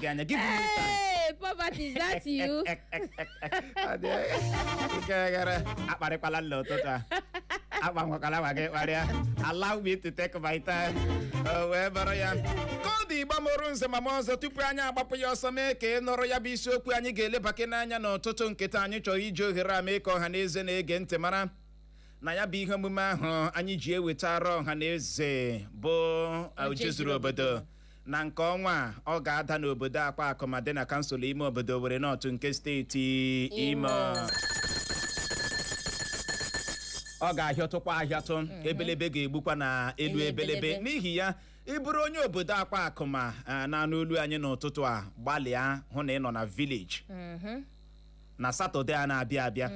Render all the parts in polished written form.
Hey, poverty, is that you? Allow me to take my time. Kodi gbamoro nze mama ọzọ tupu anyị agbapụ ya ọsọ mee ka ị nọrọ ya bụ isiokwu anyị ga-elebake n'anya n'ụtụtụ nketa anyị chọrọ iji ohere a mee ka ọha na eze na-ege ntị mara na ya bụ ihe omume ahụ anyị ji ewetara ọha na eze bụ ojezuru obodo na nke ọnwa ọ ga-ada n'obodo Akwa Akụ ma dị na kansụl ime obodo Owerri North nke steeti Imo. Ọ ga-ahịọtụkwa ahịatụ ebelebe ga-egbukwa na elu ebelebe n'ihi ya ịbụrụ onye obodo Akwa Akụ ma na n'olu anyị n'ụtụtụ a gbalịa hụ na ị nọ na village na Satọde a na-abịa abịa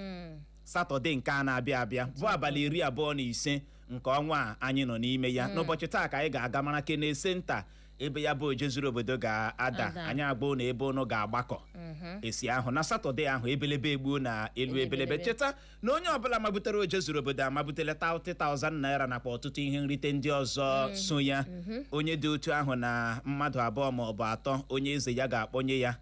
Satọde nke a na-abịa abịa bụ abalị 25 nke ọnwa anyị nọ n'ime ya n'ụbọchị taa ka anyị ga-aga mara kene senta ebe ya bụ ojezuru obodo ga-ada anyị agboo na ebe ụnụ ga-agbakọ esi ahụ na Satọde ahụ ebelebe egbuo na elu ebelebe. Cheta na onye ọbụla mabutere ojezuru obodo amabutele 30,000 naira nakwa ọtụtụ ihe nrite ndị ọzọ so ya. Onye dị otu ahụ na mmadụ abụọ ma ọ bụ atọ onye eze ya ga-akpọnye ya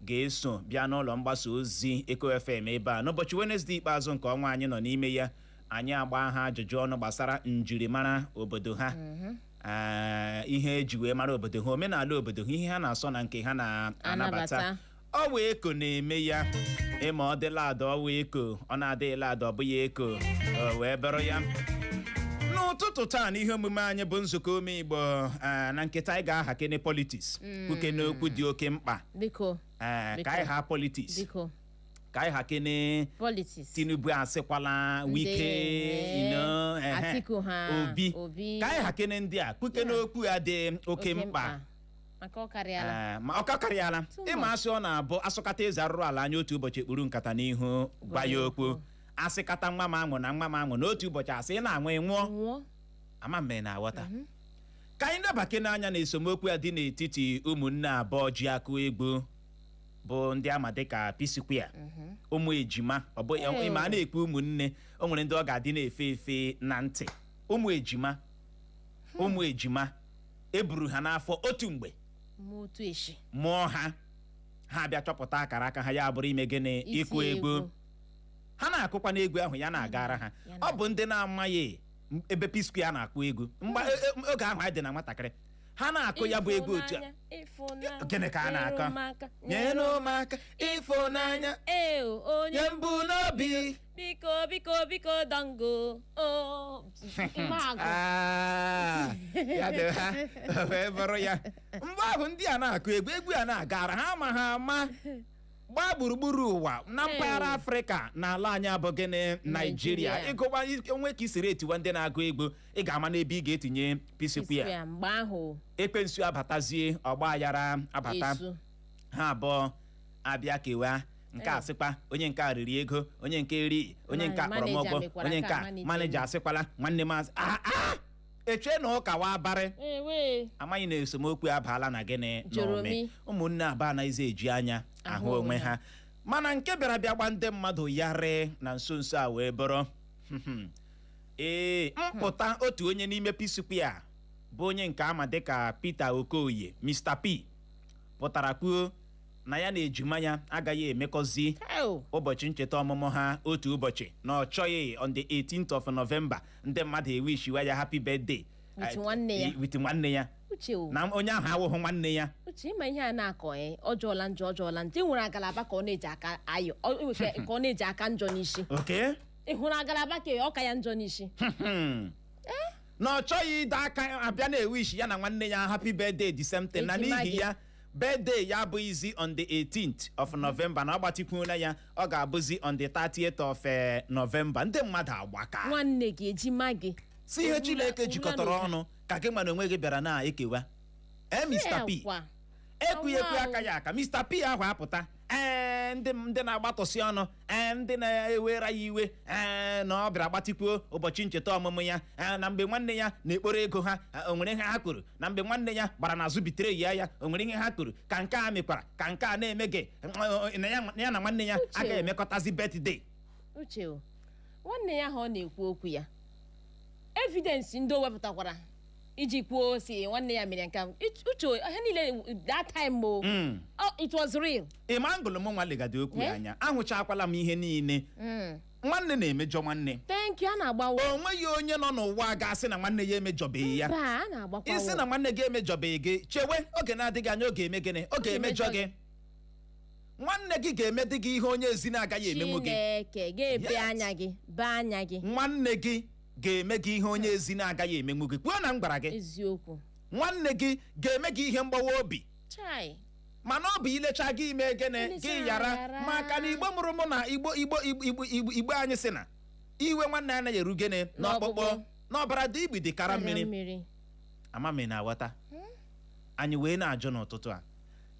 ga-eso bịa n'ụlọ mgbasa ozi Eko FM ebe a n'ụbọchị Wenesde ikpeazụ nke ọnwa anyị nọ n'ime ya. Anyị agba ha ajụjụ ọnụ gbasara njirimara obodo ha, ihe eji wee mara obodo ha, omenala obodo ha, ihe ha na-asọ na nke ha na-anabata. Ọ wee eko na-eme ya ịma ọ dịla ada ọ wee eko, ọ na-adịla ada ọ bụghị eko wee bụrụ ya. N'ụtụtụ taa n'ihe omume anyị bụ nzukọ ome Igbo na nketa anyị ga-aha kene politics kwuke n'okwu dị oke mkpa ka anyị ha politics ka anyị ha kene Tinubu asịkwala Wike Obi ka anyị ha kene ndị a kwuke n'okwu ya dị oke mkpa ma ọ karịala ịma asị ọ na-abụ asụkata eze arụrụ ala anya otu ụbọchị ekpuru nkata n'ihu gwa ya okwu asịkata nwa m aṅụ na nwa m aṅụ n'otu ụbọchị asị na-anwụ nwụọ ama mme na aghọta. Ka anyị na-abake n'anya na esemokwu ya dị n'etiti ụmụnne abụọ ji akụ egwu bụ ndị ama dịka Psquare ụmụ ejima. Ọ bụ ịma a na-ekwu ụmụnne o nwere ndị ọ ga-adị na-efe efe na ntị. Ụmụ ejima eburu ha n'afọ otu mgbe mụọ ha bịa chọpụta akara aka ha ya bụrụ ime gịnị ịkụ egwu. Ha na-akụkwa n'egwu ahụ ya na-agara ha. Ọ bụ ndị na-amaghị ebe Psquare na-akụ egwu mgbe oge ahụ anyị dị na nwatakịrị ha na-akụ ya bụ egwu otu a. Gịnị ka a na-akọ? Nyere ụmụaka ịfụnanya onye mbụ n'obi biko dango ya dị ha wee bụrụ ya. Mgbe ahụ ndị a na-akụ egwu a na-agara ha ma ha ama gbaa gburugburu ụwa na mpaghara Afrịka na ala anyị abụghị na Naịjirịa. Ịgụwa onwe ka isiri etiwa ndị na-agụ egwu ị ga-ama n'ebe ị ga-etinye Psquare. mgbe ahụ Ekwensu abatazie ọgba aghara abata ha abụọ abịa kewa nke asịkwa onye nke riri ego onye nke ri onye nke akpọrọ mọgọ onye nke maneja asịkwala nwanne maazị eche na ụka wa abarị amaghị na esemokwu abaala na gịnị n'ome. Ụmụnne abụọ anaghịzi eji anya ahụ onwe ha mana nke bịara bịa gba ndị mmadụ yarị na nso nso a wee bụrụ mpụta otu onye n'ime Psquare bụ onye nke ama dịka Peter Okoye Mr. P pụtara kwuo na ya na ejima ya agaghị emekozi ụbọchị ncheta ọmụmụ ha otu ụbọchị na ọ chọghị on the 18th of November ndị mmadụ ewishiwa ya happy birthday with nwanne ya na onye ahụ awụghị nwanne ya. Uche ịma ihe a na-akọ ọjọọla njọ nwere agalaba ka ọ na-eji aka ayọ ka ọ na-eji aka njọ n'isi. Ị hụrụ agalaba ka ọ ka ya njọ n'isi na ọ chọghị ịdọ aka abịa na-ewishi ya na nwanne ya happy birthday the same thing na n'ihi ya birthday ya abụghịzi on the 18th of November na ọ gbatịkwuola ya ọ ga-abụzi on the 30th of November. Ndị mmadụ agbaka nwanne gị ejima gị si ihe Chineke jikọtara ọnụ ka gị mana onwe gị bịara na-ekewa. Mr. P ekwu aka ya aka Mr. P ahụ apụta ndị na-agbatọsi ọnụ ndị na-ewera ya iwe na ọ bịara gbatịkwuo ụbọchị ncheta ọmụmụ ya na mgbe nwanne ya na-ekporo ego ha o nwere ihe ha kwuru na mgbe nwanne ya gbara n'azụ bitere ya o nwere ihe ha kwuru ka nke a mekwara ka nke a na-eme gị ya na nwanne ya agaghị emekọtazi birthday. Uche nwanne ya ha ọ na-ekwu okwu ya evidence ndị o wepụtakwara iji kwuo si nwanne ya mere nke uche ihe niile that time it was real. Imangolo m nwa legado okwu anya ahụchakwala m ihe niile. Nwanne na-emejọ nwanne. Thank you, a na-agbawo. O nweghị onye nọ n'ụwa ga-asị na nwanne ya emejọbeghị ya. Ba, a na-agbakwawo. Isi na nwanne gị emejọbeghị gị, chewe oge na-adịghị anya oge eme gịnị? Oge emejọ gị. Nwanne gị ga-eme dị gị ihe onye ezi na-agaghị emenwu gị. Chineke ga-ebe anya gị, be anya gị. Nwanne gị ga-eme gị ihe onye ezi na-agaghị emenwu gị. Kwuo na m gwara gị. Eziokwu. Nwanne gị ga-eme gị ihe mgbawa obi. Chai. Mana ọ bụ ilecha gị ime gịnị gị yara maka na Igbo mụrụ mụ na Igbo anyị sị na iwe nwanne anaghị eru gịnị n'ọkpụkpụ n'ọbara dị igbi dị kara mmiri. Amami na-aghọta. Anyị wee na-ajụ n'ụtụtụ a,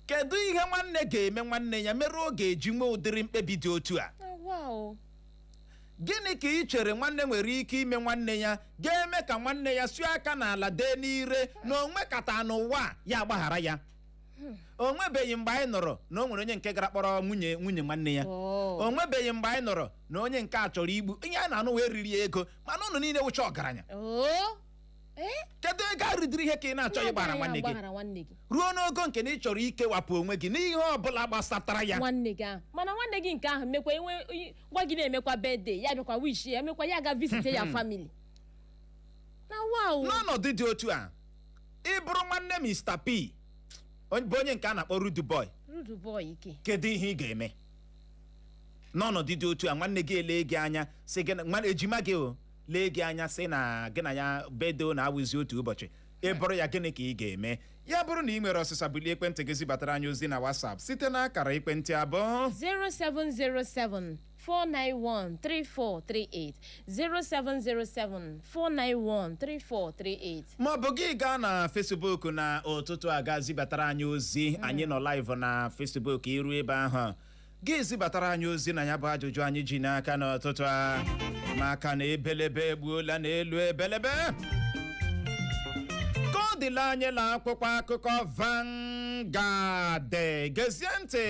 kedu ihe nwanne ga-eme nwanne ya mere ọ ga-eji nwee ụdịrị mkpebi dị otu a? Gịnị ka ị chere nwanne nwere ike ime nwanne ya ga-eme ka nwanne ya sie aka n'ala dee n'ire na onwe kata n'ụwa ya agbaghara ya? O nwebeghị mgbe anyị nọrọ na o nwere onye nke gara kpọrọ nwunye nwanne ya. O nwebeghị mgbe anyị nọrọ na onye nke a chọrọ igbu ihe a na-anụ wee riri ego mana ụnụ niile wụcha ọgaranya. Kedu ego a ridiri ihe ka ị na-achọ ịgbara nwanne gị ruo n'ogo nke na ị chọrọ ikewapụ onwe gị n'ihe ọ bụla gbasatara ya nwanne gị ahụ? Mana nwanne gị nke ahụ mekwa gwa gị na-emekwa birthday ya bịakwa wish ya emekwa ya ga visit ya family na n'ọnọdụ dị otu a ị bụrụ nwanne Mr. P bụ onye nke a na-akpọ Rude Boy ike, kedu ihe ị ga-eme n'ọnọdụ dị otu a? Nwanne gị elee gị anya sị gị nwanne ejima gị lee gị anya sị na gị na ya bedo na-awụzi otu ụbọchị, ị bụrụ ya gịnị ka ị ga-eme? Ya bụrụ na ị nwere ọsịsa bulie ekwentị gị zibatara anyị ozi na WhatsApp site n'akara ekwentị abụọ 0707 491-3438 0707-491-3438 maọbụ gị gaa na Facebook na ụtụtụ a ga zibatara anyị ozi. Anyị nọ live na Facebook, iru ebe ahụ gị zibatara anyị ozi na ya bụ ajụjụ anyị ji n'aka n'ụtụtụ a, maka na ebelebe egbuola n'elu ebelebe. Ka ọ dịla anyị na akwụkwọ akụkọ Vanguard, gezie ntị.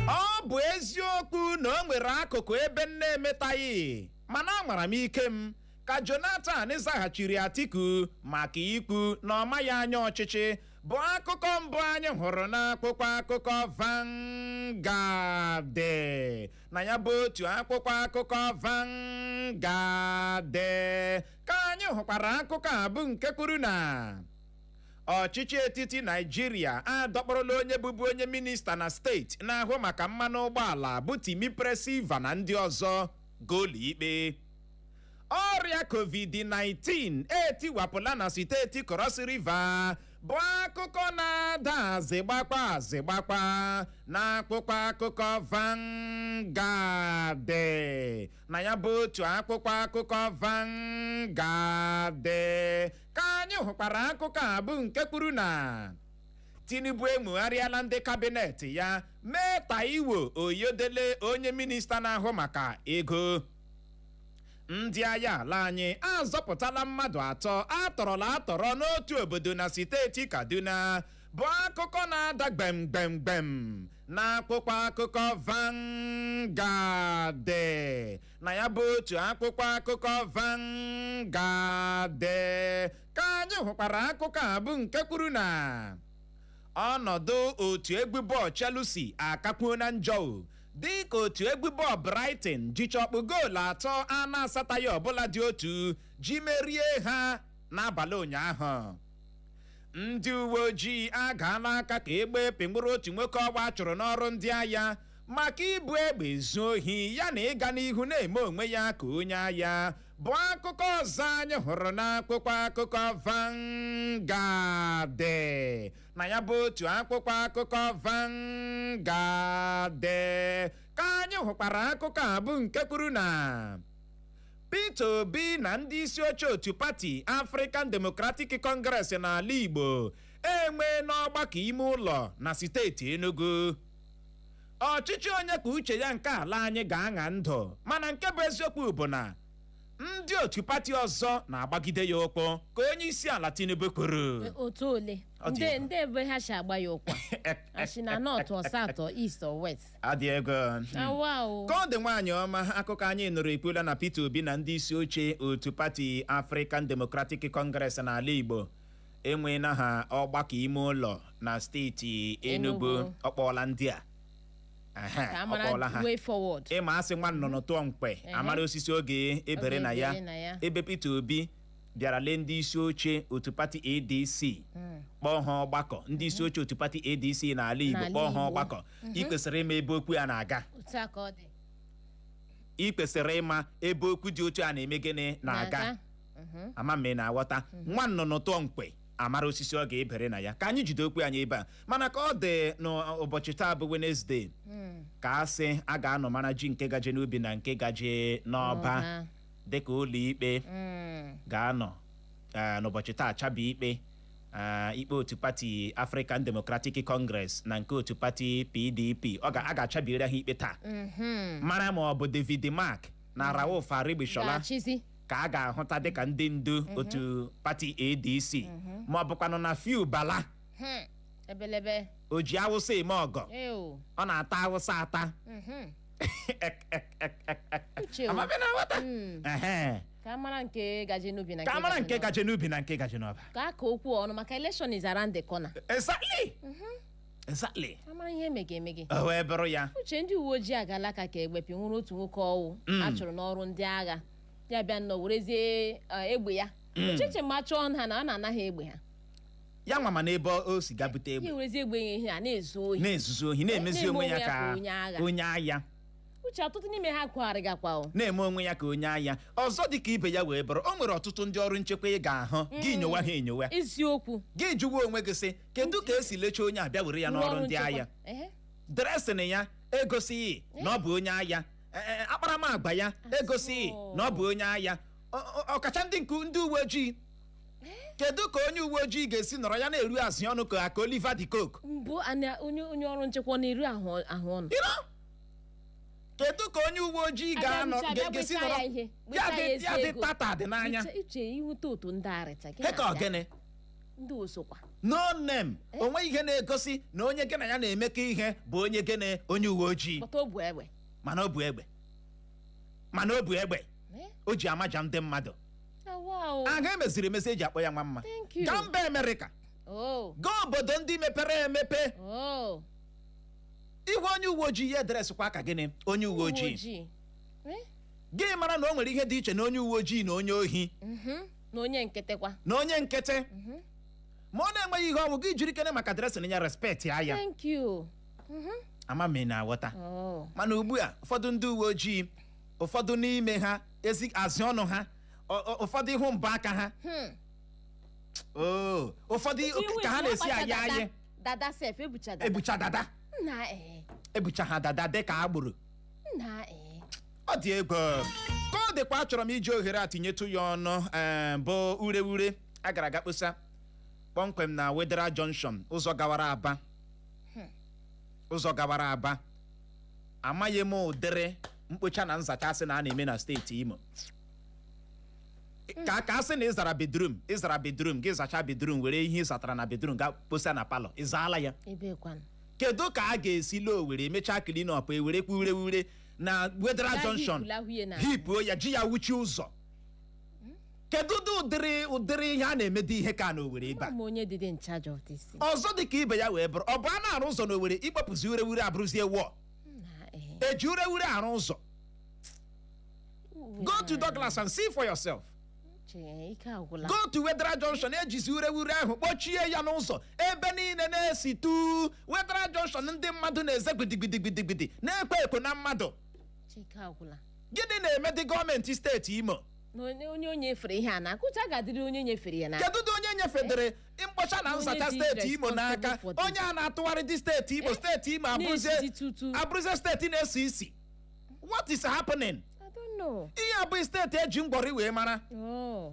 Ọ bụ eziokwu na o nwere akụkụ ebe nne emetaghị, mana amara m ike m ka Jonathan zaghachiri Atiku maka ikwu na ọ maghị anya ọchịchị bụ akụkọ mbụ anyị hụrụ n'akwụkwọ akụkọ Vanguard. Na ya bụ otu akwụkwọ akụkọ Vanguard ka anyị hụkwara akụkọ a bụ nke kwuru na ọchịchị etiti Naịjirịa adọkpụrụla onye bụbu onye minista na steeti na-ahụ maka mmanụ ụgbọala bụ Timipresiva na ndị ọzọ golu ikpe. Ọrịa COVID-19 etiwapụla na steeti Cross River bụ akụkọ na-ada azịgbakwa n'akwụkwọ akụkọ Vanguard. Na ya bụ otu akwụkwọ akụkọ Vanguard ka anyị hụkwara akụkọ a bụ nke kwuru na Tinubu emugharịala ndị kabinet ya mee Taiwo Oyedele onye minista na-ahụ maka ego. Ndị agha ala anyị azọpụtala mmadụ atọ atọrọ n'otu obodo na steeti Kaduna bụ akụkọ na-ada gbem n'akwụkwọ akụkọ Vanguard. Na ya bụ otu akwụkwọ akụkọ Vanguard ka anyị hụkwara akụkọ a bụ nke kwuru na ọnọdụ otu egwu bọọlụ Chelsea akakwuo na njọ dịka otu egwu bọọlụ Brighton ji chọkpụ goolu atọ a na-asataghị ọbụla dị otu ji merie ha n'abalị ụnyaahụ. Ndị uwe ojii agaala aka ka egbe pịngburu otu nwoke ọgba chụrụ n'ọrụ ndị agha maka ibu egbe zuo ohi ya na ịga n'ihu na-eme onwe ya ka onye agha bụ akụkọ ọzọ anyị hụrụ n'akwụkwọ akụkọ Vanguard. Na ya bụ otu akwụkwọ akụkọ Vanguard ka anyị hụkwara akụkọ a bụ nke kwuru na Peter Obi na ndị isi oche otu pati African Democratic Congress n'ala Igbo enwe n'ọgbakọ ime ụlọ na steeti Enugu. Ọchịchị onye ka uche ya nke ala anyị ga-aṅa ndụ, mana nke bụ eziokwu bụ na ndị otu pati ọzọ na-agbagide ya ụkwụ ka onye isi ala Tinubu kwuru. Otu ole ndị ebe ha si agba ya ụkwụ asị na north or south or east or west. Adị ego ka ọ dị nwaanyị ọma, akụkọ anyị nụrụ ekwuola na Peter Obi na ndị isi oche otu pati African Democratic Congress n'ala Igbo enweela ha ọgbakọ ime ụlọ na steeti Enugu. Ọkpọọla ndị a ọkpọọla ha ịma asị nwa nnụnụ tụọ mkpe amara osisi oge ebere na ya. Ebe Peter Obi bịara lee ndị isi oche otu pati ADC kpọọ ha ọgbakọ. Ndị isi oche otu pati ADC n'ala Igbo kpọọ ha ọgbakọ. Ikwesịrị ịma ebe okwu ya na-aga. Ikwesịrị ịma ebe okwu dị otu a na-eme gịnị na-aga. Ama mme na-aghọta. Nwa nnụnụ tụọ mkpe amara osisi ọ ga-ebere na ya. Ka anyị jide okwu anyị ebe a, mana ka ọ dị n'ụbọchị taa bụ Wednesday ka a sị a ga-anọ mara ji nke gaje n'ubi na nke gaje n'ọba dịka ụlọ ikpe ga-anọ n'ụbọchị taa chabi ikpe otu pati African Democratic Congress na nke otu pati PDP. A ga-achabiri ha ikpe taa mara ma ọ bụ David Mark na Rauf Arịgbịshola ka a ga-ahụta dịka ndị ndu otu pati ADC ma ọ bụkwanụ na Fiu Bala o ji awụsa eme ọgọ, ọ na-ata awụsa ata. Ka mara nke gaje n'ubi na nke gaje n'ọba. Ka okwu ọnụ maka election is around the corner. Exactly. Amara ihe emege. O wee bụrụ ya. Uche ndị uwe ojii agala ka egbepị nwụrụ otu nwoke ọwụ a chụrụ n'ọrụ ndị agha. Ya bịa nnọọ werezie egbe ya. Ucheche ma chọọ ha na ọ na-anaghị egbe ha. Ya nwa ma n'ebe o si gabute egbe. Ya werezie egbe ihe a na-ezuzu ohi na-emezi onwe ya ka onye agha. Uche ọtụtụ n'ime ha kwagharịgakwa o. Na-eme onwe ya ka onye agha. Ọzọ dịka ibe ya wee bụrụ, o nwere ọtụtụ ndị ọrụ nchekwa ị ga-ahụ gị nyowa ha enyowa. Eziokwu. Gị jụwa onwe gị sị kedu ka esi lecha onye abịa were ya n'ọrụ ndị agha. Dresin ya egosighị na ọ bụ onye agha. Akparamagwa ya egosighị na ọ bụ onye agha. Ọkacha ndị uwe ojii. Kedu ka onye uwe ojii ga-esi nọrọ ya na-eru azụ ọnụ ka Oliver de Coke? Mbụ onye ọrụ nchekwa na-eru ahụ ọnụ. Kedu ka onye uwe ojii ga-anọ ga-esi nọrọ ya dị tata dị n'anya? Uche iwute otu ndị arịta he ka ogene ndị osokwa no name onwe ihe na-egosi na onye gị na ya na-emekọ ihe bụ onye gene onye uwe ojii. Mana o bụ egbe o ji amaja ndị mmadụ. A ga-emeziri emezi eji akpọ ya nwa mma. Gaa mba Amerịka, gaa obodo ndị mepere emepe, ihu onye uwe ojii ya ederesịkwa aka gịnị onye uwe ojii. Gị mara na o nwere ihe dị iche na onye uwe ojii na onye ohi na onye nketekwa na onye nkete. Ma ọ na-enweghị ihe ọnwụ gị jiri kene maka dresịn ya respect ya. Ama m na-aghọta. Mana ugbu a ụfọdụ ndị uwe ojii, ụfọdụ n'ime ha azị ọnụ ha, ụfọdụ ihu mbọ aka ha, ụfọdụ ka ha na-esi aya ebucha dada ebucha ha dada dị ka agbụrụ. Ọ dị ego ka ọ dịkwa achọrọ m iji ohere a tinyetụ ya ọnụ bụ ure a gara aga kposa kpọmkwem na Wedera Junction ụzọ gawara Aba. Amaghị m ụdịrị mkpocha na nzachasị na a na-eme na steeti Imo. Ka asị na ịzara bedrum gị zacha bedrum were ihe ịzatara na bedrum ga posa na palọ ịzaala ya. Kedu ka a ga-esi loo were emechaa clean up ewerekwa ure na Wedera Junction hipuo ya ji ya wuchi ụzọ? Kedu ụdịrị ihe a na-emedi ihe ka na Owerri ebe a? Ọzọ dị ka ibe ya wee bụrụ ọ bụ a na-arụ ụzọ na Owerri ikpopụzi ure abụrụzie wọ eji ure arụ ụzọ. Go to Douglas and see for yourself. Go to Wedera Junction ejizi ure ahụ kpochie ya n'ụzọ ebe niile na-esi tu Wedera Junction ndị mmadụ na-eze gbidigbidi na-ekwo na mmadụ. Gịnị na-eme dị gọọmenti steeti Imo? Onye nyefere ihe a na-akụcha ga-adịrị onye nyefere ya n'aka. Kedu onye nyefedere mkpocha na nzacha steeti Imo n'aka? Onye a na-atụgharị dị steeti Imo abụrụzie steeti na-esi isi. What is happening? Ihe abụghị steeti eji ngwọrị wee mara,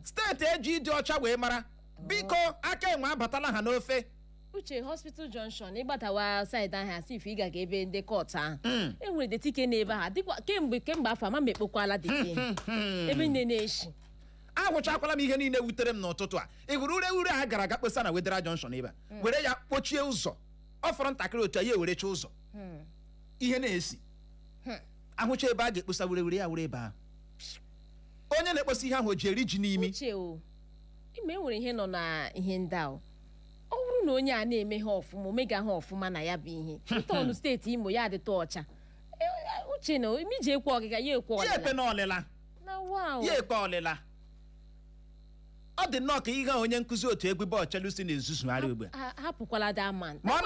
steeti eji ịdị ọcha wee mara. Biko aka enwe abatala ha n'ofe. uche hospital junction ịgbatawa side ahụ asị ife ịga ga ebe ndị court ahụ enwere detike n'ebe ha dịkwa kemgbe afọ ama mekpokwala dike ebe nne na-eshi ahụchakwala m ihe niile wutere m n'ụtụtụ a ị hụrụ ure ha gara aga kpesa na Wedera junction ebe were ya kpochie ụzọ ọ fọrọ ntakịrị otu ya ewerecha ụzọ ihe na-esi ahụcha ebe a ga-ekposa were ya were ebe ahụ onye na-ekposa ihe ahụ o ji eri ji n'imi uche o ime enwere ihe nọ na ihe ndị ahụ ọ bụrụ na onye a na-eme ha ọfụma omega ha ọfụma na ya bụ ihe ịtọnụ steeti Imo ya adịtụ ọcha uche na imiji ekwe ọgịga ya ekwe ọlịla ya ekpe n'ọlịla ya ekpe ọlịla ọ dị nnọọ ka ihe onye nkụzi otu egwu bọọlụ Chelsea na-ezuzugharị ugbu a hapụkwala daman ma ọ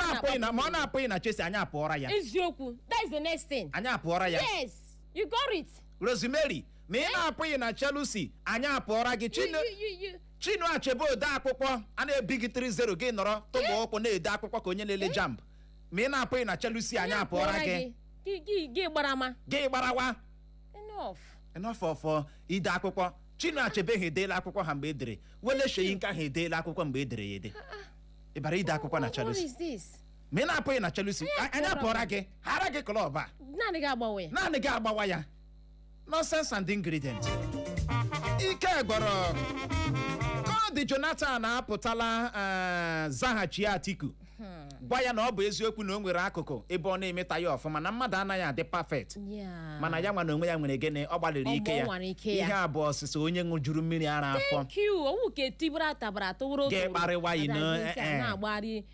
na-apụghị na Chelsea anyị apụọra ya eziokwu that is the next thing anyị apụọra ya yes you got it Rosemary ma ị na-apụghị na Chelsea anyị apụọra gị Chinu Achebe ode akwụkwọ a na-ebi gị 3-0 gị nọrọ tụgbọ ụkwụ na-ede akwụkwọ ka onye na-ele jamb ma ị na-apụghị na Chelsea anyị apụọra gị gbarawa enough of ide akwụkwọ Chinu Achebe ha edeela akwụkwọ ha mgbe e dere Wele Soyinka ha edeela akwụkwọ mgbe e dere ya ede ịbara ide akwụkwọ na Chelsea ma ị na-apụghị na Chelsea anyị apụọra gị hara gị klọb a naanị gị agbawa ya nonsense and ingredient ike gbọrọ Kodi Jonathan apụtala zaghachi Atiku gwa ya na ọ bụ eziokwu na o nwere akụkụ ebe ọ na-emeta ya ọfụma na mmadụ anaghị adị perfect mana ya nwa na onwe ya nwere gịnị ọ gbalịrị ike ya ihe a bụ ọsịsa onye ṅụjuru mmiri ara afọ ga-ekparịwa na-agbari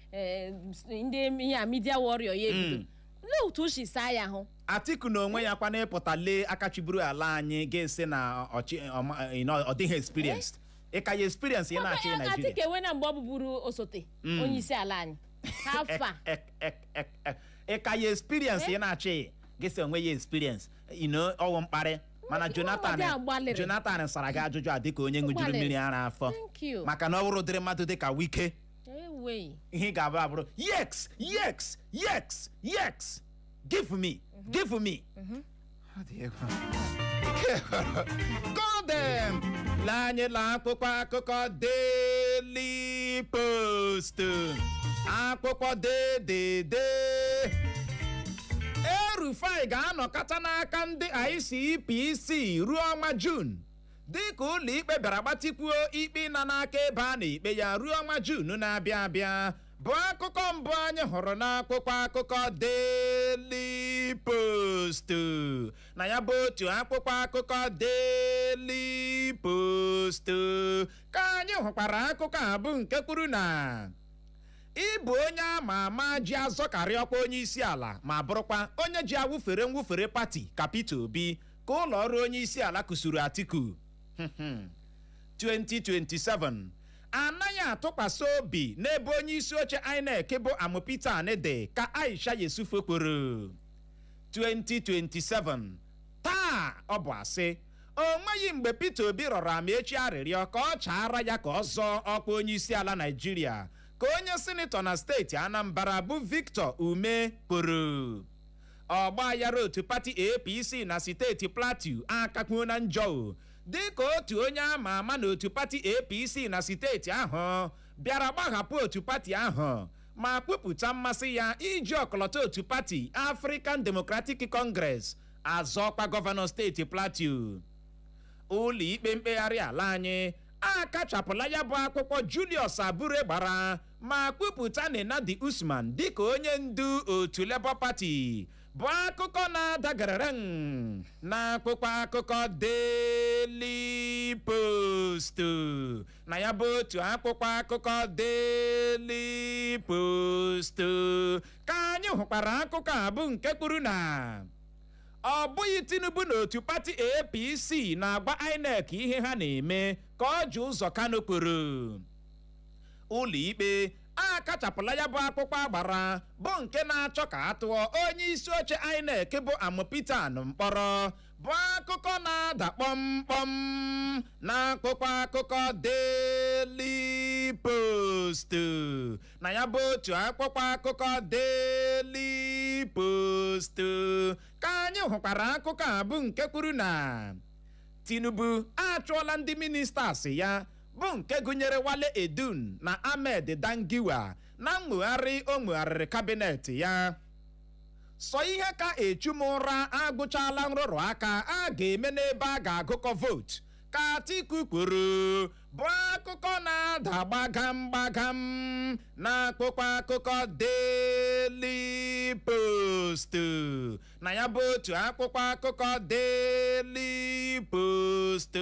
ndị ihe midia warrior ya ebido n'otu o si saa ya ahụ Atiku na onwe ya kwa na-ịpụta lee akachiburu ala anyị ga-esi na ọ dịghị experienced ịka ya experience ị na-achị Nigeria Atiku enwe na mgbe ọ bụburu osote onye isi ala anyị ịka ya experience ị na-achị gịsị onwe ya experience ọwụ mkparị mana Jonathan sara gị ajụjụ a dịka onye ṅụjuru mmiri ara afọ maka na ọ bụrụ ụdịrị mmadụ dịka Wike ihe ga-abụ abụrụ yes give me Godem lanyela akwụkwọ akụkọ Daily Post akwụkwọ de El-Rufai ga-anọkọta n'aka ndị ICPC ruo ọnwa June dịka ụlọ ikpe bịara gbatikwuo ikpe na n'aka ebe a na-ekpe ya ruo ọnwa June na-abịa abịa bụ akụkọ mbụ anyị hụrụ n'akwụkwọ akụkọ Daily Post na ya bụ otu akwụkwọ akụkọ Daily Post ka anyị hụkwara akụkọ a bụ nke kwuru na ịbụ onye ama ama ji azọkarị ọkwa onye isi ala ma bụrụkwa onye ji awụfere pati ka Peter Obi ka ụlọ ọrụ onye isi ala kụsuru Atiku 2027 anaghị atụkwasị obi n'ebe onye isi oche INEC bụ Amopita Anede ka Aisha Yesufu kwuru 2027 taa ọ bụ asị o nweghị mgbe Peter Obi rọrọ Amaechi arịrịọ ka ọ chaara ya ka ọ zọọ ọkwa onye isi ala Naịjirịa ka onye sinetọ na steeti Anambra bụ Victor Ume kwuru ọgbaghara otu pati APC na steeti Plateau akakwuo na njọ dịka otu onye ama ama na otu pati APC na steeti ahụ bịara gbahapụ otu pati ahụ ma kwupụta mmasị ya iji ọkọlọtọ otu pati African Democratic Congress azọkwa gọvanọ steeti Plateau. Ụlọ ikpe mkpegharị ala anyị akachapụla ya bụ akwụkwọ Julius Abure gbara ma kwupụta Nenadi Usman dịka onye ndu otu Labour Party bụ akụkọ na-adagarara n'akwụkwọ akụkọ Daily Post na ya bụ otu akwụkwọ akụkọ Daily Post ka anyị hụkwara akụkọ a bụ nke kwuru na ọ bụghị Tinubu na otu pati APC na-agba INEC ihe ha na-eme ka ọ ji ụzọ Kano kwuru. Ụlọ ikpe akachapụla ya bụ akwụkwọ agbara bụ nke na-achọ ka atụọ onye isi oche INEC bụ Amopita mkpọrọ bụ akụkọ na-ada kpọmkpọm n'akwụkwọ akụkọ Daily Post na ya bụ otu akwụkwọ akụkọ Daily Post ka anyị hụkwara akụkọ a bụ nke kwuru na Tinubu achụọla ndị ministas ya bụ nke gụnyere Wale Edun na Ahmed Dangiwa na mwegharị o mwegharịrị kabinet ya. Sọ ihe ka echum ụra agụchala nrụrụ aka a ga-eme n'ebe a ga-agụkọ vootu ka Atiku kwuru bụ akụkọ na-ada gbagam na akụkọ Daily Post. Na ya bụ otu akwụkwọ akụkọ Daily Post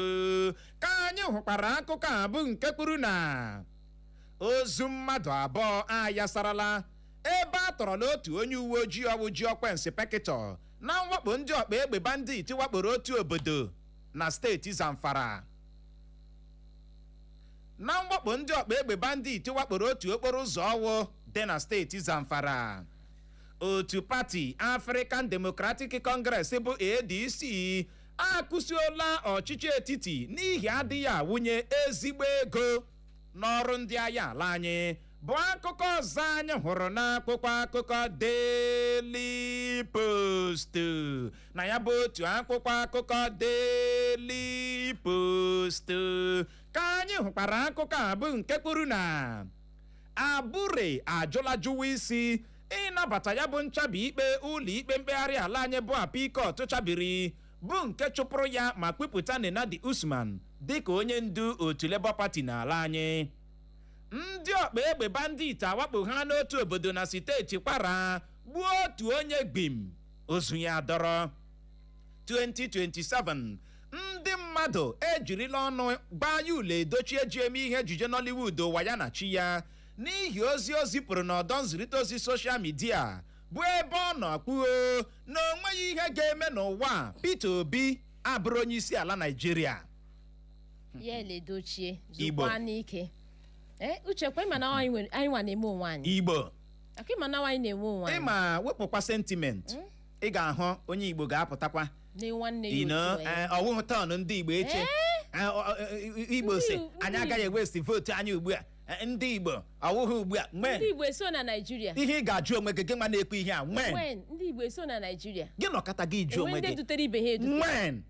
ka anyị hụkwara akụkọ a bụ nke kwuru na ozu mmadụ abụọ ayasarala ebe a tọrọ n'otu onye uwe ojii ọwụ Jiokwe Nsipekitọ na mwakpo ndị ọkpa egbe bandit wakporo otu obodo na steeti Zamfara. Na mwakpo ndị ọkpa egbe bandit wakporo otu okporo ụzọ ọwụ dị na steeti Zamfara. Otu pati African Democratic Congress bụ ADC akụsiola ọchịchị etiti n'ihi adịghị awụnye ezigbo ego n'ọrụ ndị agha ala anyị bụ akụkọ ọzọ anyị hụrụ n'akwụkwọ akụkọ Daily Post. Na ya bụ otu akwụkwọ akụkọ Daily Post ka anyị hụkwara akụkọ a bụ nke kwuru na Abure ajụla jụwa isi ịnabata ya bụ nchabi ikpe ụlọ ikpe mkpegharị ala anyị bụ Apikot chabiri bụ nke chụpụrụ ya ma kpụpụta Nenadi Usman dịka onye ndu otu Labour Party n'ala anyị. Ndị ọkpa egbe bandit awakpo ha n'otu obodo na steeti Kwara gbuo otu onye gbim ozu ya dọrọ. 2027 ndị mmadụ ejirila ọnụ gbaa ya ule edochie ji eme ihe ejije Nollywood ụwa ya na chi ya n'ihi ozi o zipụrụ n'ọdọ nzirịta ozi soshal midia bụ ebe ọ nọ kwuo na o nweghị ihe ga-eme n'ụwa Peter Obi abụrụ onye isi ala Naịjirịa. Ya eledochie zukwa n'ike. Uche kwa ịma na anyị nwa na-eme onwe anyị. Igbo. Aka ịma na anyị na-eme onwe anyị. Ịma wepụkwa sentiment. Ị ga-ahụ onye Igbo ga-apụtakwa. Na nwanne ya otu ọwụhụ tọn ndị Igbo eche. Igbo si anyị agaghị ewesti vootu anyị ugbu a. Ndị Igbo ọwụhụ ugbu a. Ndị Igbo eso na Naịjirịa. Ihe ị ga-ajụ onwe gị gị nwa na-ekwu ihe a nwen. Ndị Igbo eso na Naịjirịa. Gị nọkọta gị jụ onwe gị. Ndị dutere ibe ha edute. Nwen.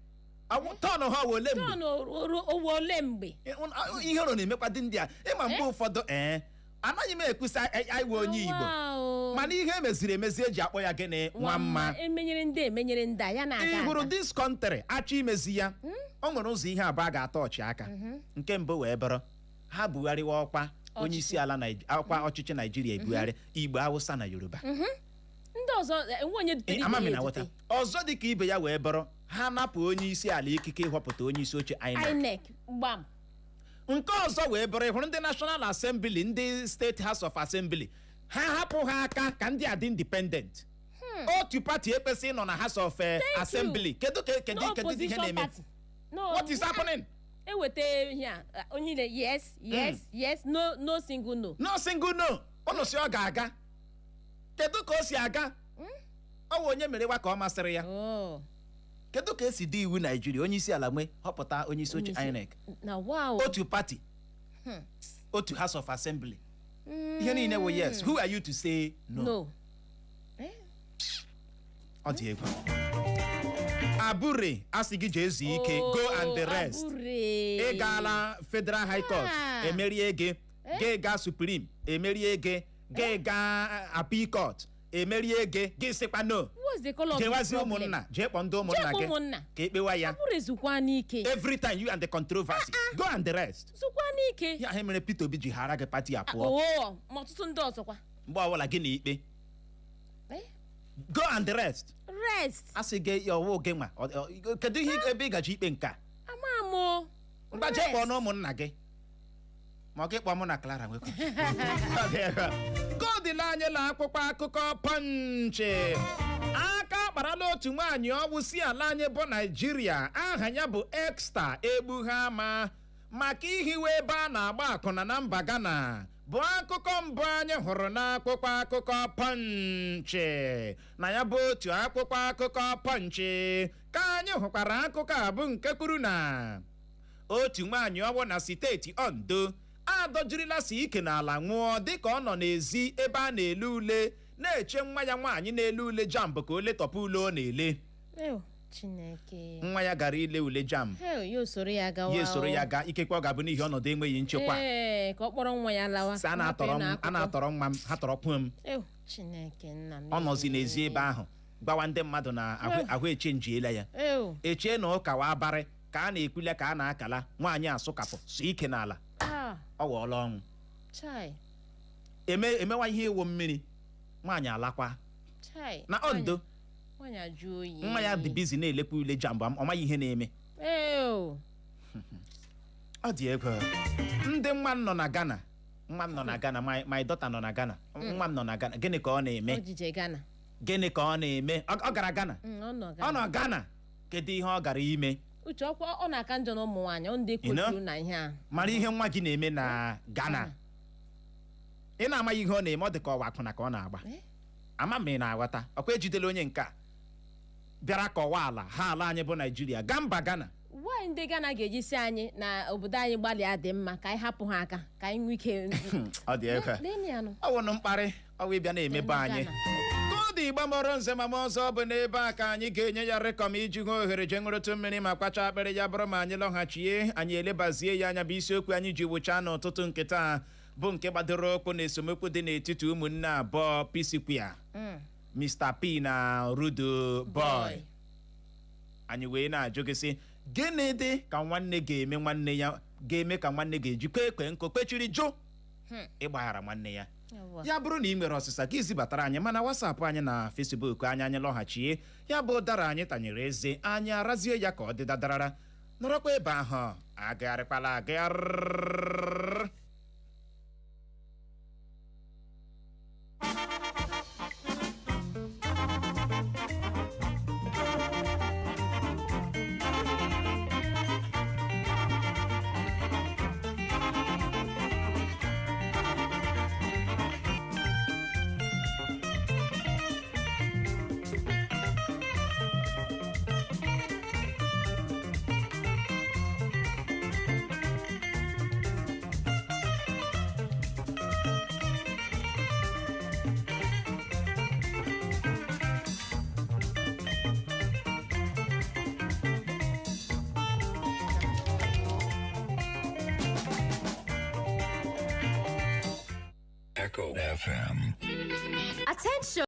Tọnụ ha ole mgbe? Tọnụ ole mgbe? Ihe ọrụ na-emekwa dị ndị a. Ịma mgbe ụfọdụ anaghị m ekwusa iwe onye Igbo mana ihe emeziri emezi eji akpọ ya gịnị nwa mma. Emenyere ndị a ya na-aga. Ị hụrụ dis country achọ imezi ya o nwere ụzọ ihe abụọ ga-atọ ọchị aka. Nke mbụ wee bụrụ ha bugharịwa ọkwa onye isi ala ọkwa ọchịchị Naịjirịa ebugharị Igbo, Hausa na Yoruba. Ndị ọzọ enwe onye dutere ibe ya edute. Ọzọ dịka ibe ya wee bụrụ ha napụ onye isi ala ikike ịhọpụta onye isi oche INEC. Gbam. Nke ọzọ wee bụrụ ịhụrụ ndị National Assembly, ndị State House of Assembly ha hapụ ha aka ka ndị adị independent. Otu pati ekpesi nọ na House of Assembly. Kedu ihe na-eme? What is happening? Eweta ihe a onye yes no single no. No single no. Ọnụ si ọ ga-aga. Kedu ka o si aga? Ọ wụ onye merewa ka ọ masịrị ya. Kedu ka esi dị iwu Naịjirịa onye isi ala nwe họpụta onye isi oche INEC? Otu party, otu House of Assembly. Ihe niile wụ yes. Who are you to say no? Ọ dị egwu. Abure asị gị jee zuo ike, go and the rest. Ị gaala Federal High Court emerie gị, gị gaa Supreme emerie gị, gị gaa Appeal Court emerie gị, gị sịkwa no. Jewazi ụmụnna, jee kpọ ndị ụmụnna gị ka ekpewa ya. Every time you and the controversy, go and the rest. Ya ha mere Peter Obi ji hara gị pati apụọ. Mgbe ọbụla gị na ikpe. Go and the rest. Asị gị ọwụ gị nwa. Kedu ihe ebe ị gaji ikpe nka? Mgbe jee kpọọ na ụmụnna gị. Ma ọ gị kpọọ mụ na Clara nwekwa. Godile anyị na akwụkwọ akụkọ Punch. Aka kparala otu nwaanyị ọwụ si ala anyị bụ Naịjirịa, aha ya bụ Exta Egbughama, maka ihiwe ebe a na-agba akwụna na mba Ghana. Bụ akụkọ mbụ anyị hụrụ n'akwụkwọ akụkọ Punch. Na ya bụ otu akwụkwọ akụkọ Punch ka anyị hụkwara akụkọ a bụ nke kwuru na otu nwaanyị ọwụ na steeti Ondo adọjirila si ike n'ala nwụọ dịka ọ nọ n'ezi ebe a na-ele ule na-eche nwa ya nwaanyị na-ele ule jambụ ka o letọpụ ule ọ na-ele. Chineke. nwa ya gara ile ule jam Ya soro ya gawa. ya esoro ya gaa ikekwe ọ ga-abụ n'ihi ọnọdụ enweghị nchekwa Ka ọ kpọrọ nwa ya lawa. a na-atọrọ nwa m ha tọrọkwuo m Chineke nna m. ọ nọzi n'ezi ebe ahụ gbawa ndị mmadụ na ahụ echenjiela ya echee na ụka wa abarị ka a na-ekwule ka a na-akala nwaanyị asụkapụ so ike n'ala ọ ghọọla ọnwụ emewa ihe ịwụ mmiri nwaanyị alakwa na Ondo nwa ya dị bizi na-elekwa ule jambụ ọ maghị ihe na-eme ọ dị ego ndị nwa m nọ na Ghana my daughter nọ na Ghana nwa m nọ na Ghana gịnị ka ọ na-eme gịnị ka ọ na-eme ọ gara Ghana ọ nọ Ghana kedu ihe ọ gara ime uche ọ na-aka njọ na ụmụ nwaanyị ọ ndị kwuru na ihe a mara ihe nwa gị na-eme na Ghana ị na-amaghị ihe ọ na-eme ọ dị ka ọwa akwụna ka ọ na-agba ama m ị na-aghọta ọkwa ejidela onye nke a bịara kọwa ala anyị bụ Naijiria gaa mba Ghana nwaanyị ndị Ghana ga-eji si anyị na obodo anyị gbalịa dị mma ka anyị hapụ ha aka ka anyị nwee ike ọ dị eke ọ wụnụ mkparị ọwa ịbịa na-emebe anyị kọdụ Igbo mụrụ nze ma ọzọ bụ n'ebe a ka anyị ga-enye ya rịkọm iji hụ ohere je ṅụrụtụ mmiri ma kpacha akpịrị ya bụrụ ma anyị lọghachie anyị elebazie ya anya bụ isiokwu anyị ji wụchaa n'ụtụtụ nke taa bụ nke gbadoro okwu na esemokwu dị n'etiti ụmụnne abụọ Psquare Mr. P na Rudo Boy anyị wee na-ajụ gị sị gịnị dị ka nwanne ga-eme nwanne ya ga-eme ka nwanne ga-ejikwa ekpe nkụ kpechiri jụ ịgbaghara nwanne ya ya bụrụ na ị nwere ọsịsa gị zibatara anyị mana WhatsApp anyị na Facebook anyị lọghachie ya bụ ụdara anyị tanyere eze anyị arazie ya ka ọ dị dadarara nọrọkwa ebe ahụ agagharịkwala agagharị. Echo FM. Attention.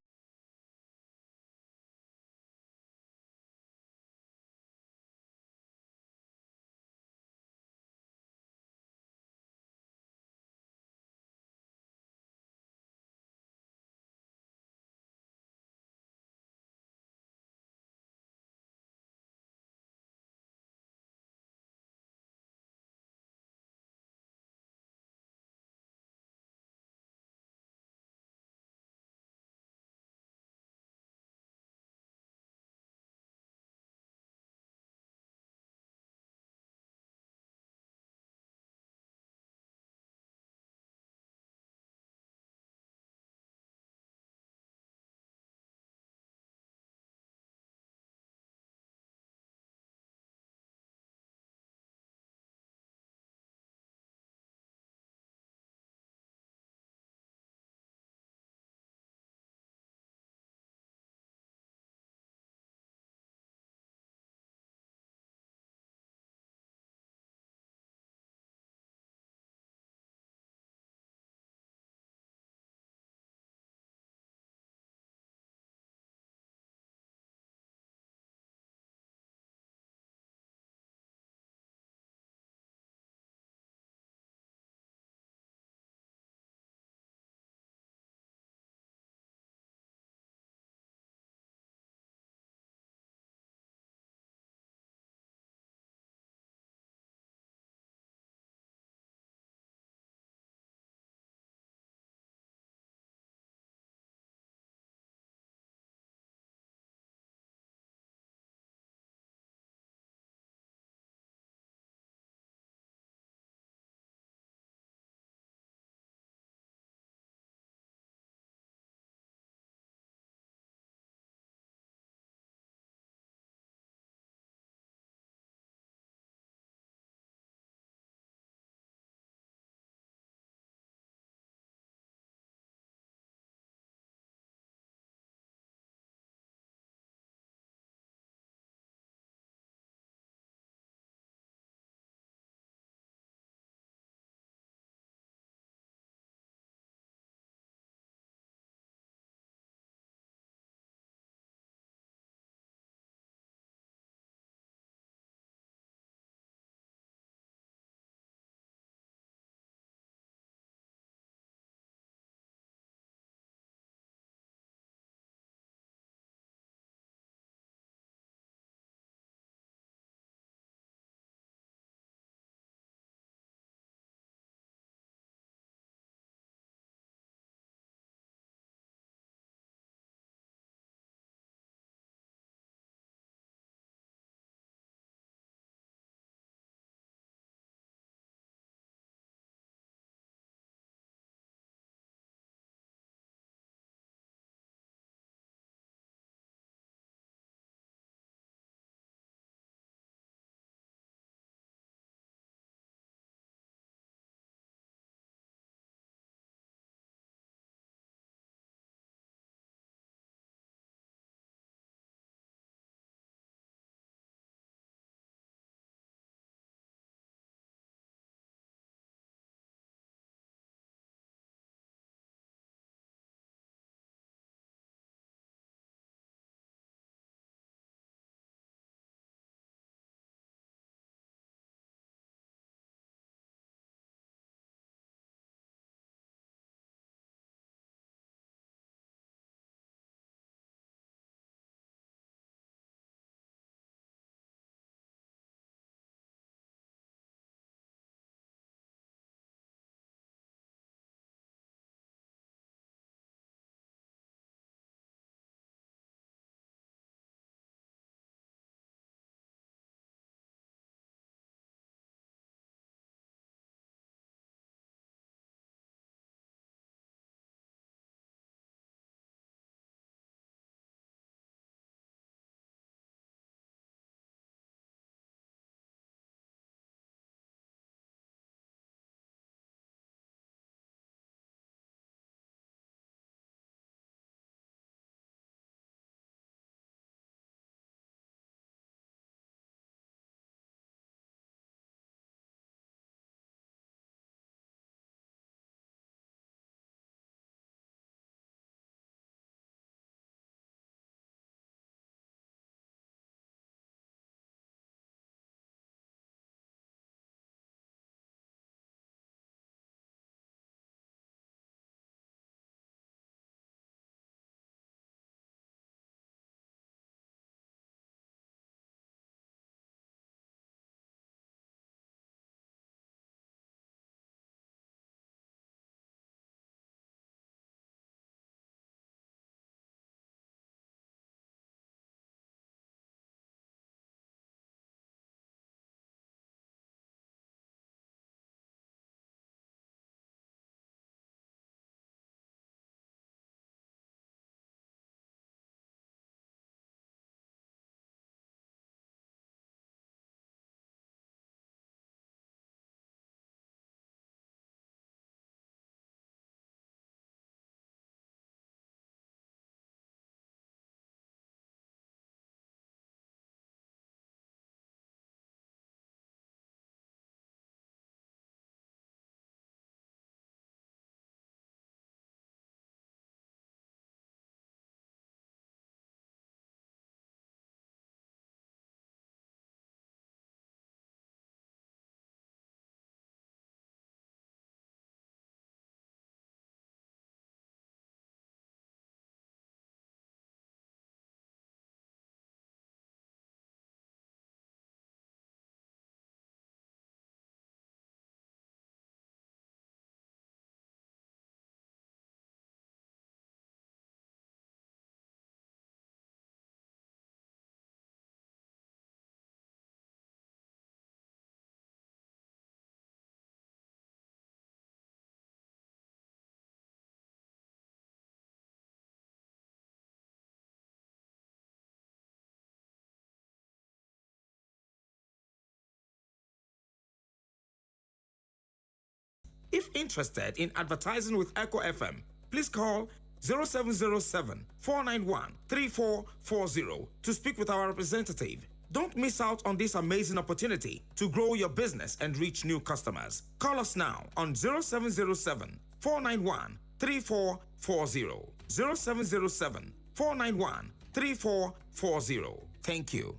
If interested in advertising with Echo FM, please call 0707 491 3440 to speak with our representative. Don't miss out on this amazing opportunity to grow your business and reach new customers. Call us now on 0707 491 3440. 0707 491 3440. Thank you.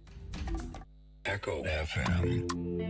Echo FM.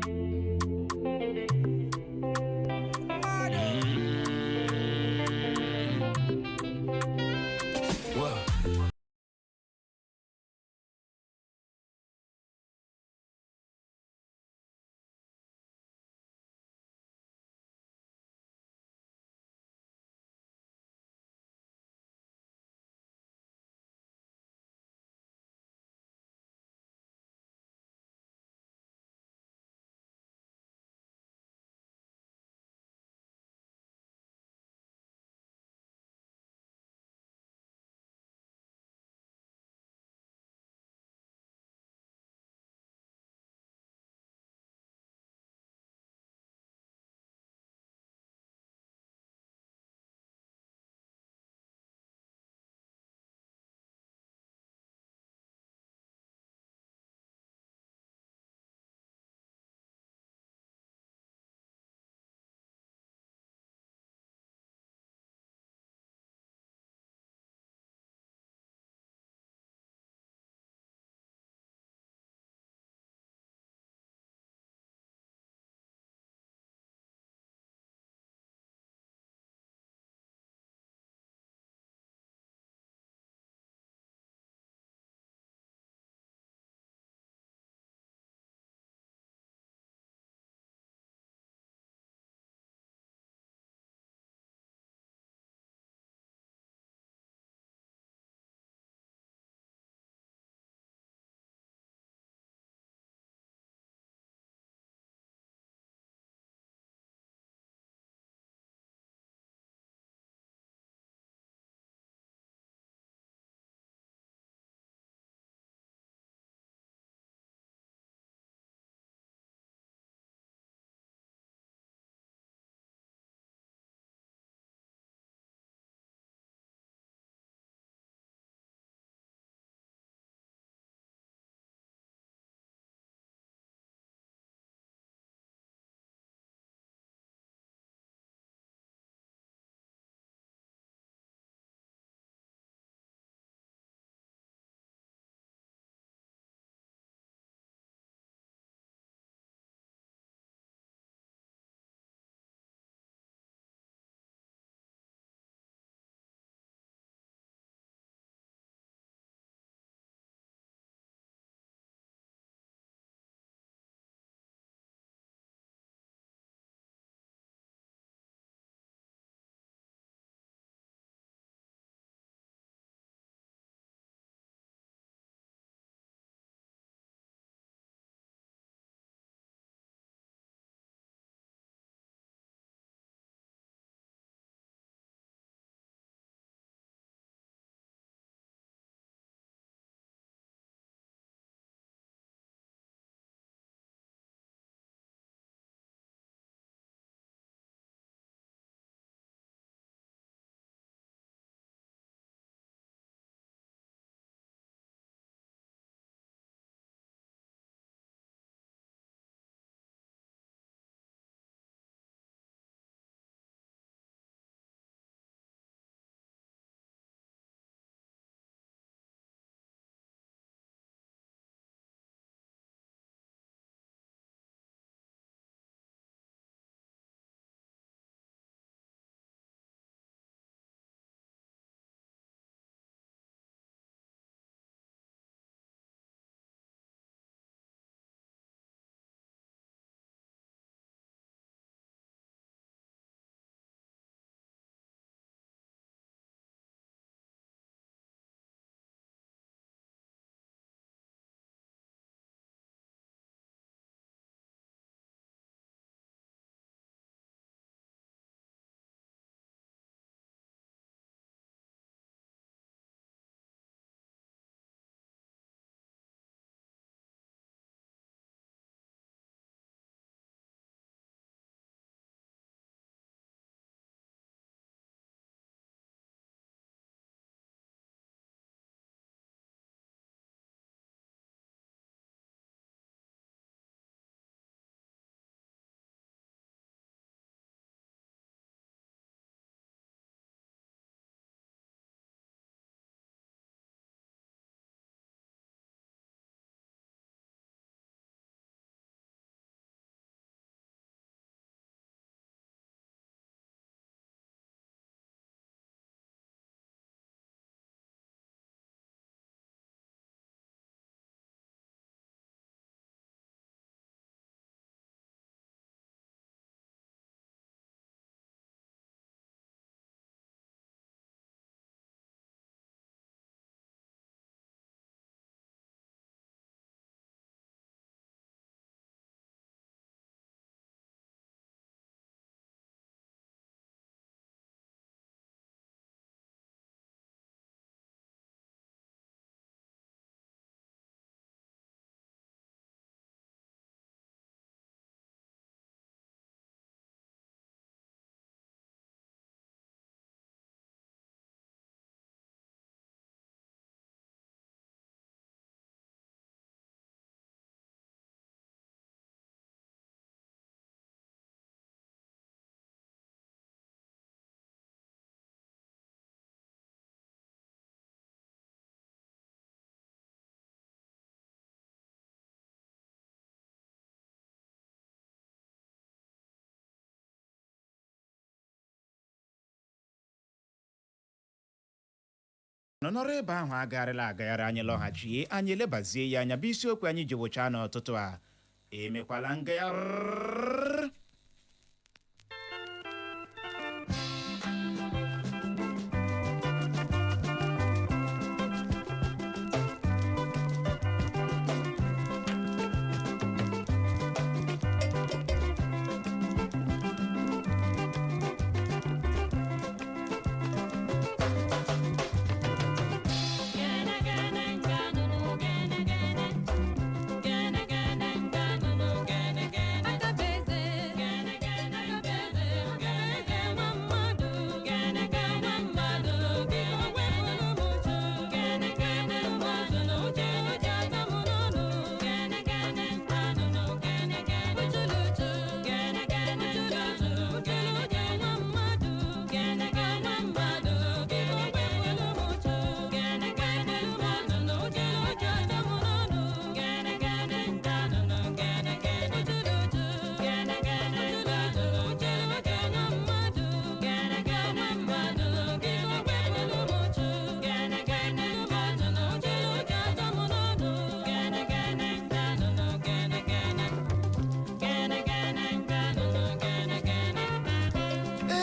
n'ọrụ ebe ahụ agagharị anyị lọghachie anyị elebazie ya anya bụ isiokwu anyị ji wụcha n'ọtụtụ a emekwala ngagharị.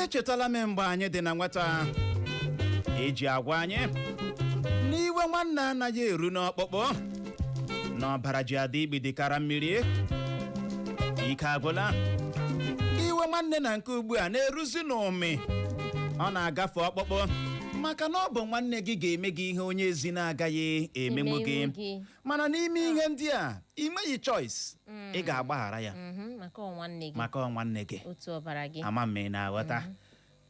Echetala m mgbe anyị dị na nwata eji agwa anyị n'iwe nwanne anaghị eru n'ọkpụkpụ n'ọbara ji adị igbidikara mmiri ike agwụla iwe nwanne na nke ugbu a na-eruzi n'ụmị ọ na-agafe ọkpụkpụ maka na ọ bụ nwanne gị ga-eme gị ihe onye ezi na-agaghị emenwu gị mana n'ime ihe ndị a ị nweghị choice ị ga-agbaghara ya maka nwanne gị ama m ị na-aghọta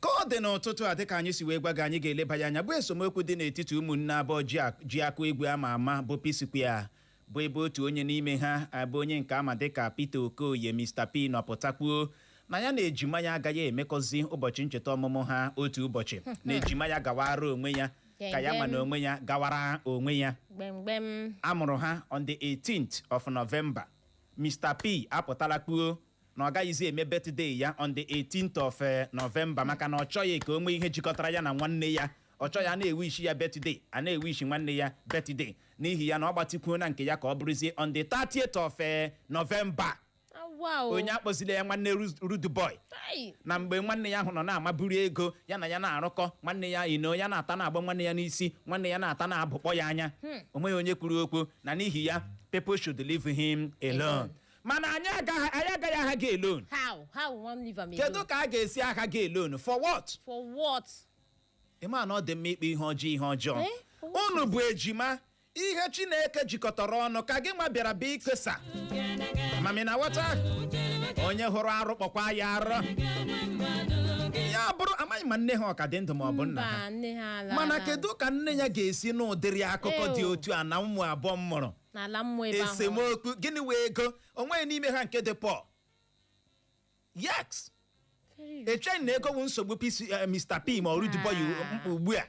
ka ọ dị n'ụtụtụ a dịka anyị si wee gwa gị anyị ga-eleba ya anya bụ esemokwu dị n'etiti ụmụnne abụọ ji akụ egwu ama ama bụ Psquare bụ ebe otu onye n'ime ha bụ onye nke ama dịka Peter Okoye Mr. P nọpụtakwuo na ya na ejima ya agaghị emekozi ụbọchị ncheta ọmụmụ ha otu ụbọchị na ejima ya gawara onwe ya ka ya ma na onwe ya gawara onwe ya amụrụ ha on the 18th of November. Mr. P apụtala kwuo na ọ gaghịzi eme birthday ya on the 18th of November maka na ọ chọghị ka o nwee ihe jikọtara ya na nwanne ya. Ọ chọghị a na-ewishi ya birthday a na-ewishi nwanne ya birthday n'ihi ya na ọ gbatikwuo na nke ya ka ọ bụrụzie on the 30th of November. Onye akpọzile ya nwanne Rude Boy na mgbe nwanne ya ahụ nọ na-amaburu ego ya na ya na-arụkọ nwanne ya ya na-ata na-agba nwanne ya n'isi nwanne ya na-ata na-abụkpọ ya anya onweghị onye kwuru okwu na n'ihi ya people should leave him alone. Mana anyị agaghị aha gị alone. Kedu ka a ga-esi aha gị alone? For what? Ịma na ọ dị mma ikpe ihe ọjọọ unu bụ ejima ihe Chineke jikọtara ọnụ ka gị nwa bịara bụ ikesa mami na wata onye hụrụ arụ kpọkwa ya arụ ya bụrụ amaghị ma nne ha ọ ka dị ndụ ma ọ bụ nna ha mana kedu ka nne ya ga-esi n'ụdịrị akụkọ dị otu a na ụmụ abụọ mụrụ esemokwu gịnị wee ego onweghị n'ime ha nke dị Paul yes echeghị na ego bụ nsogbu Mr. P ma Rude Boy ugbu a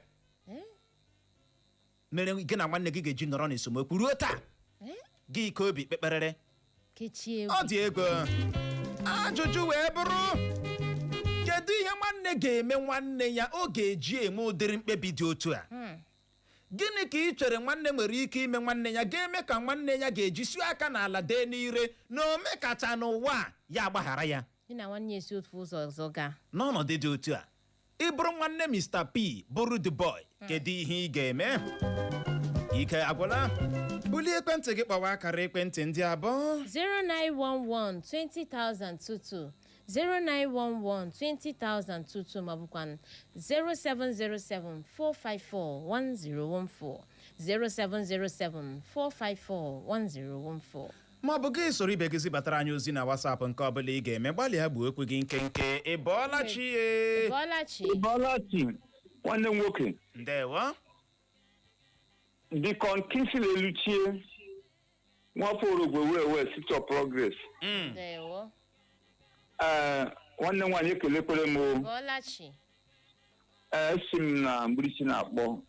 mere gị na nwanne gị ga-eji nọrọ n'esemokwu ruo taa gị ike obi kpekperere ọ dị ego ajụjụ wee bụrụ kedu ihe nwanne ga-eme nwanne ya ọ ga-eji eme ụdịrị mkpebi dị otu a gịnị ka ị chere nwanne nwere ike ime nwanne ya ga-eme ka nwanne ya ga-eji sie aka n'ala dee n'ire na ome kacha n'ụwa ya agbaghara ya n'ọnọdụ dị otu a ị bụrụ nwanne Mr. P bụrụ the boy kedu ihe ị ga-eme ike agwụla bulie ekwentị gị kpọwa akara ekwentị ndị abụọ 0911-20,022 0911-20,022 ma bụkwa 0707-454-1014 0707-454-1014 ma ọ bụ gị soro ibe gị zibatara anyị ozi na WhatsApp nke ọbụla ị ga-eme gbalịa gbuo okwu gị nkenke ịbọọlachi nwanne nwoke ndewo dịka nkịsị na-eluchie nwafọ orogwe wee City of Progress ndewo nwanne nwaanyị ekelekwere m esi m na mgbirisi na-akpọ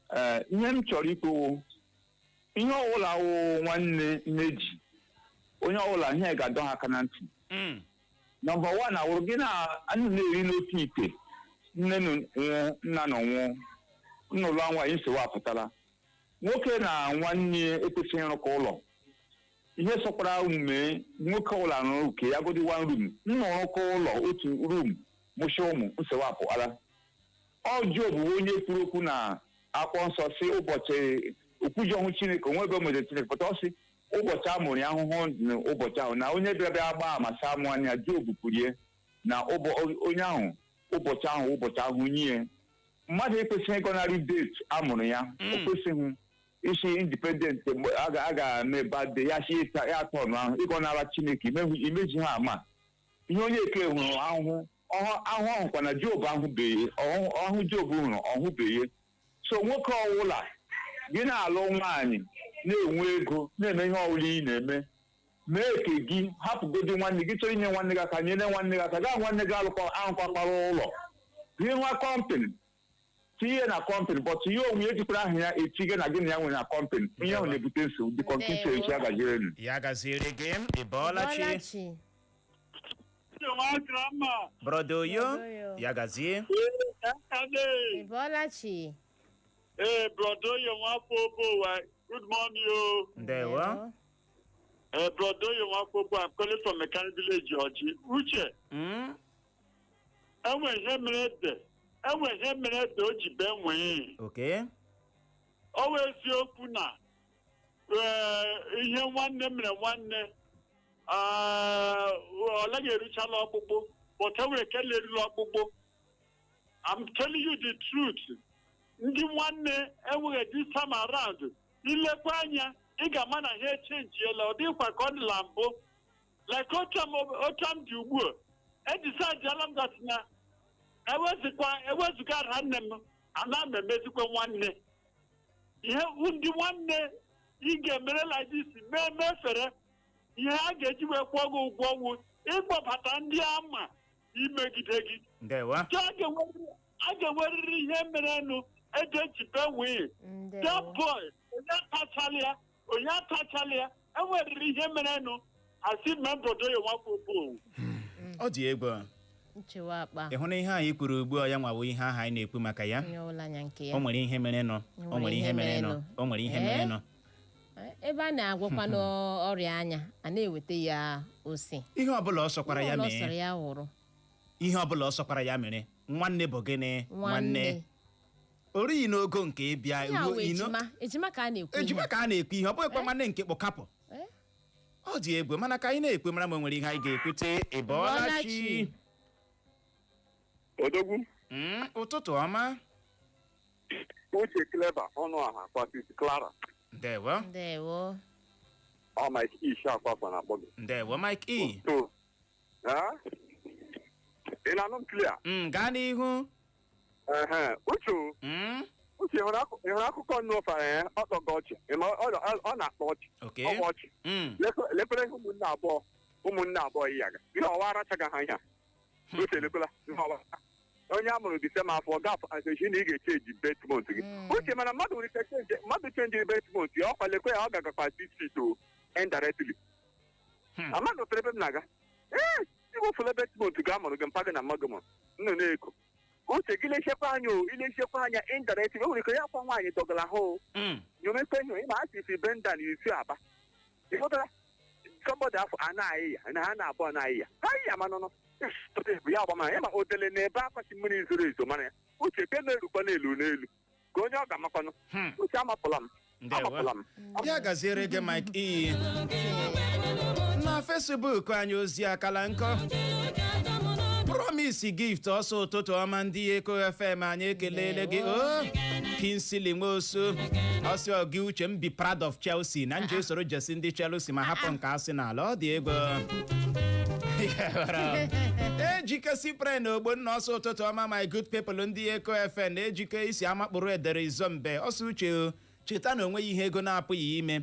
ihe m chọrọ ikwu ihe ọbụla wụ nwanne nneji onye ọbụla ihe ga-adọ ha aka na ntị nọmba 1 awụrụ gị na anyị na-eri n'otu ite nne nna nọ nwụọ nnụlụ nwaanyị nsogbu apụtala nwoke na nwanne ekwesịghị ịrụkọ ụlọ ihe sọkwara omume nwoke ụlọ nụrụ ke ya godi one room nnọrọkọ ụlọ otu room mụcha ụmụ nsewapụala Job bụ onye kwuru okwu na akwụkwọ nsọ si ụbọchị okwuji ọhụụ Chineke onwe ebe o mere Chineke pụta ọ sị ụbọchị a mụrụ ya ahụhụ n'ụbọchị ahụ na onye bịara gbaa ama saa amụ anya Job kwurie na onye ahụ ụbọchị ahụ nye mmadụ ekwesịghị ịgọnarị date a mụrụ ya o kwesịghị isi independent mgbe a ga-eme bade ya si ya atọ ọnụ ahụ ịgọnara Chineke imeji ha ama ihe onye eke hụrụ ahụhụ ahụkwa na Job ahụbeghị ọhụ Job hụrụ ọhụbeghị so nwoke ọwụla gị na-alụ nwaanyị na-enwe ego na-eme ihe ọbụla ị na-eme mee ke gị hapụgodi nwanne gị chọrọ inye nwanne gị aka nyere nwanne gị aka gaa nwanne gị ahụkwakwara ụlọ gị nwa kọmpanị tinye na kọmpanị bọtụ ihe onwe ejikwara aha ya echi gị na gị na ya nwere na kọmpanị ihe ahụ na-ebute nsogbu dị kọmputa echi agajirenu ya gaziri gị ịbọọlachi brodo yo ya gazie Ịbọọlachi. Brodo yo Nwapopo, good morning yo. Ndewo. Brodo yo Nwapopo, I'm calling from Mechanic Village, Georgie. Uche. Enwe ihe mere ede o ji bee nwee. Okay. O wee eziokwu na ihe nwanne mere nwanne ọ laghị eruchala ọkpụkpụ but enwere kele eruru ọkpụkpụ. I'm telling you the truth. Ndị nwanne enweghị this time around ilekwa anya ị ga-ama na ha echenjiela ọ dịkwa ka ọ dịla mbụ like otu m dị ugbu a edisajiala m dat na ewezuga ha nne m ana m emezikwa nwanne ihe ndị nwanne ị ga-emere like this mefere ihe a ga-eji wee kwụọ gị ụgwọ ọnwụ ịkpọbata ndị ama imegide gị a ga-enwerịrị ihe merenụ ejibe wee that boy onye atachala ya enwerịrị ihe merenụ asị membodo ya Nwapopo ọ dị egwu nchewa akpa ịhụ na ihe anyị kwuru ugbu a ya nwawo ihe ahụ anyị na-ekwu maka ya o nwere ihe merenụ ebe a na-agwọkwa n'ọrịa anya a na-eweta ya ose ihe ọbụla ọ sọkwara ya mee ihe ọbụla ọ sọkwara ya mere nwanne bụ gịnị nwanne orighi n'ogo nke ịbịa ejima ka a na-ekwu ihe ọ bụghịkwa nwanne nke kpọkapụ ọ dị egwu mana ka anyị na-ekwe mara ma nwere ihe anyị ga-ekwute ịbọọlachi Odogwu ụtụtụ ọma Uche Clever ọnụ aha Patrice Clara ndewo ọ Mike E Shakwa na akpọ gị ndewo Mike E ị na-anụ m clear gaa n'ihu Uche hụrụ akụkọ nnọfara ya ọ tọgọ ọchị ọ na-akpọ ọchị ọgwụ ọchị lekwere ụmụnne abụọ yi yaga ihe ọwa arachaga ha ihe Uche lekwela onye a mụrụ Disemba afọ gafụ asechi na ị ga-echeji betmont gị Uche mana mmadụ chenjiri betmont ya ọkwa lekwe ya ọ gagakwa sisito indirectly amadụ tere ebe m na-aga ịwefula betmont ga-amụrụ gị mpaghị na mmadụ mụrụ nnụ na-eko Uche gị ilechekwa anya indirectly o nwere ike ya akwa nwaanyị dọgara ahụ nyomekwe ihe ịma asị si benda na isi aba ịfụtara kọmbọdụ afọ anaghị ya na ha na-abụọ anaghị ya ha yi ya manụnụ ya agbamara ya ma otele na ebe akwachi mmiri zoro ezo mara ya Uche ke na-erukwa n'elu ka onye ọ ga-amakwanụ Uche amapụla m ya gaziere gị Mike E na Facebook anyị ozi akala nkọ Promise gift ọsọ ụtụtụ ọma ndị Eko FM anyị ekelele gị Kinsili Nwosu ọsọ gị Uche m bi proud of Chelsea na nje soro jesi ndị Chelsea ma hapụ nke Arsenal ọ dị ego ejike sipre na ogbonna ọsọ ụtụtụ ọma my good people ndị Eko FM na-ejike isi amakpụrụ edere izombe ọsọ Uche cheta na onwe ihe ego na-apụghị ime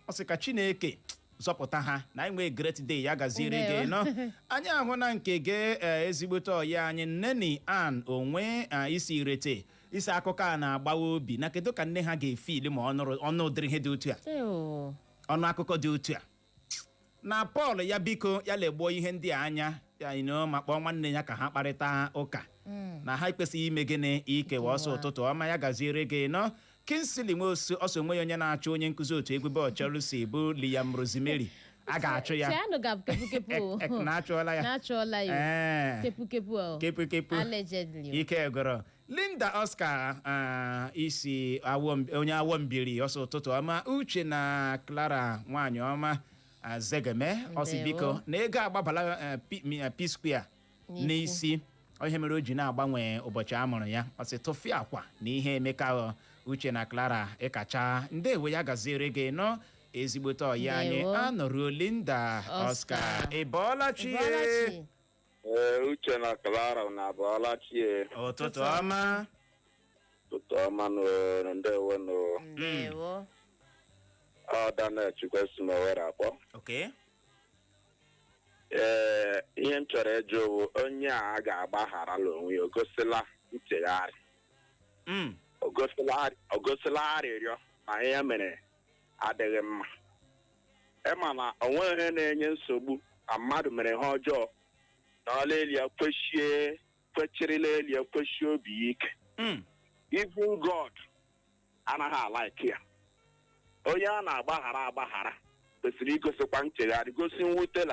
ọ sị ka Chineke zọpụta ha na anyị nwee great day ya gaziere gị nọ anyị ahụ na nke gị ezigbote ọya anyị Nneni Ann onwe isi irete isi akụkọ a na-agbawa obi na kedu ka nne ha ga-efili ma ọnụ ụdịrị ihe dị otu a ọnụ akụkọ dị otu a na Paul ya biko ya legbuo ihe ndị anya ya ma kpọọ nwanne ya ka ha kparịta ụka na ha ekwesịghị ime gịnị ikewa ọsọ ụtụtụ ọma ya gaziere gị nọ Kinsley Nwosu ọsọ nwe onye na-achọ onye nkụzi otu egwu bọọlụ Chelsea bụ Liam Rosemary a ga-achụ ya na-achụọla ya kepu ike gụrụ Linda Oscar isi onye awọmbiri ọsọ ụtụtụ ọma Uche na Clara nwanyị ọma Zegeme ọsị biko na ego agbabala Psquare n'isi ihe mere o ji na-agbanwe ụbọchị a mụrụ ya ọsị tụfịa akwa na ihe Emeka Uche na Clara ịkacha ndewo ya gaziere gị nọ ezigbote ọyị anyị anọruo Linda Oscar ịbọọla chi Uche na Clara na abọọla chi ụtụtụ ọma ndewo ndewo ọ Daniel Chukwuesi mewere akpọ ihe m chọrọ ịjụ onye a ga-agbagharala onwe ya ogosila nchegharị o gosila arịrịọ ma ihe mere adịghị mma ịma na onwe ihe na-enye nsogbu na mmadụ mere ihe ọjọọ na ọla eli ya kwechirila eli ya kwechie obi ike even God anaghị alaiki ya onye a na-agbaghara kwesịrị igosikwa nchegharị gosi mwute